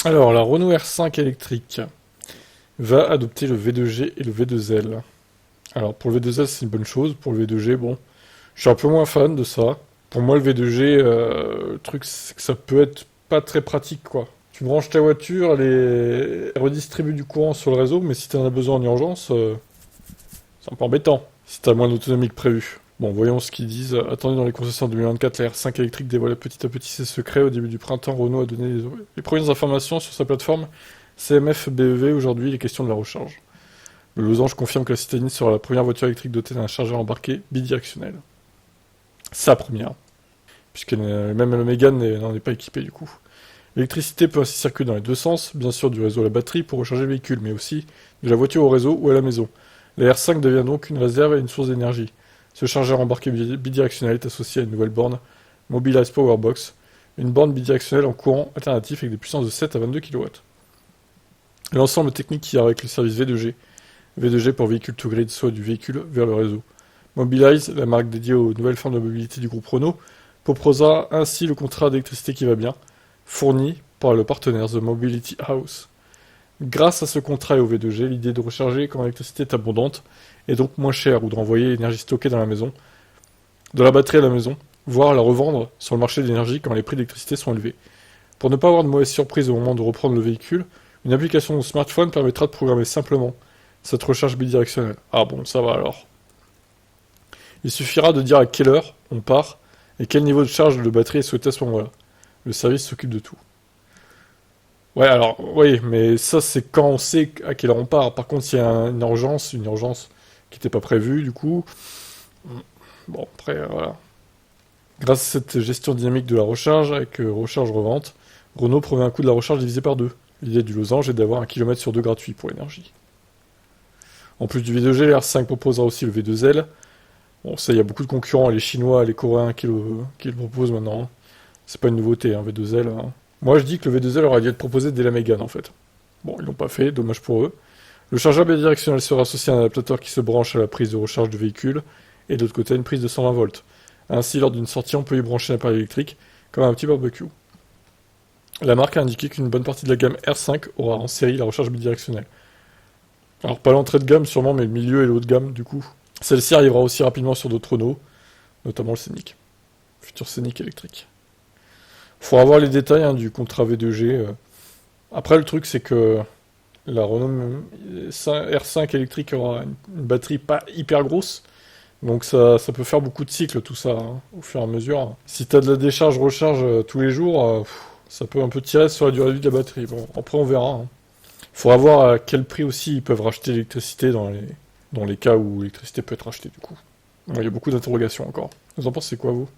Alors, la Renault R5 électrique va adopter le V2G et le V2L. Alors, pour le V2L, c'est une bonne chose. Pour le V2G, bon, je suis un peu moins fan de ça. Pour moi, le V2G, le truc, c'est que ça peut être pas très pratique, quoi. Tu branches ta voiture, elle redistribue du courant sur le réseau, mais si tu en as besoin en urgence, c'est un peu embêtant, si tu as moins d'autonomie que prévu. Bon, voyons ce qu'ils disent. Attendez, dans les concessions de 2024, la R5 électrique dévoilait petit à petit ses secrets. Au début du printemps, Renault a donné les premières informations sur sa plateforme CMF BEV. Aujourd'hui, il est question de la recharge. Le losange confirme que la citadine sera la première voiture électrique dotée d'un chargeur embarqué bidirectionnel. Sa première, puisque même le Mégane n'en est pas équipé du coup. L'électricité peut ainsi circuler dans les deux sens, bien sûr du réseau à la batterie pour recharger le véhicule, mais aussi de la voiture au réseau ou à la maison. La R5 devient donc une réserve et une source d'énergie. Ce chargeur embarqué bidirectionnel est associé à une nouvelle borne, Mobilize Powerbox, une borne bidirectionnelle en courant alternatif avec des puissances de 7 à 22 kW. L'ensemble technique qui avec le service V2G, V2G pour véhicule to grid, soit du véhicule vers le réseau. Mobilize, la marque dédiée aux nouvelles formes de mobilité du groupe Renault, proposera ainsi le contrat d'électricité qui va bien, fourni par le partenaire The Mobility House. Grâce à ce contrat et au V2G, l'idée de recharger quand l'électricité est abondante est donc moins chère ou de renvoyer l'énergie stockée dans la maison, de la batterie à la maison, voire la revendre sur le marché de l'énergie quand les prix d'électricité sont élevés. Pour ne pas avoir de mauvaises surprises au moment de reprendre le véhicule, une application de smartphone permettra de programmer simplement cette recharge bidirectionnelle. Ah bon, ça va alors. Il suffira de dire à quelle heure on part et quel niveau de charge de batterie est souhaité à ce moment-là. Le service s'occupe de tout. Ouais, alors, oui, mais ça, c'est quand on sait à quelle heure on part. Par contre, s'il y a une urgence qui n'était pas prévue, du coup, bon, après, voilà. Grâce à cette gestion dynamique de la recharge, avec recharge-revente, Renault promet un coût de la recharge divisé par deux. L'idée du losange est d'avoir 1 km sur 2 gratuit pour l'énergie. En plus du V2G, l'R5 proposera aussi le V2L. Bon, ça, il y a beaucoup de concurrents, les Chinois, les Coréens qui le proposent maintenant. C'est pas une nouveauté, hein, V2L. Hein. Moi, je dis que le V2L aurait dû être proposé dès la Mégane, en fait. Bon, ils l'ont pas fait, dommage pour eux. Le chargeur bidirectionnel sera associé à un adaptateur qui se branche à la prise de recharge du véhicule, et de l'autre côté, une prise de 120 volts. Ainsi, lors d'une sortie, on peut y brancher un appareil électrique, comme un petit barbecue. La marque a indiqué qu'une bonne partie de la gamme R5 aura en série la recharge bidirectionnelle. Alors, pas l'entrée de gamme sûrement, mais le milieu et le haut de gamme, du coup. Celle-ci arrivera aussi rapidement sur d'autres Renault, notamment le Scénic. Futur Scénic électrique. Faudra voir les détails hein, du contrat V2G. Après, le truc, c'est que la Renault R5 électrique aura une batterie pas hyper grosse. Donc ça peut faire beaucoup de cycles tout ça, hein, au fur et à mesure. Si t'as de la décharge-recharge tous les jours, ça peut un peu tirer sur la durée de vie de la batterie. Bon, après on verra. Hein. Faudra voir à quel prix aussi ils peuvent racheter l'électricité dans les cas où l'électricité peut être achetée du coup. Bon, il y a beaucoup d'interrogations encore. Vous en pensez quoi vous?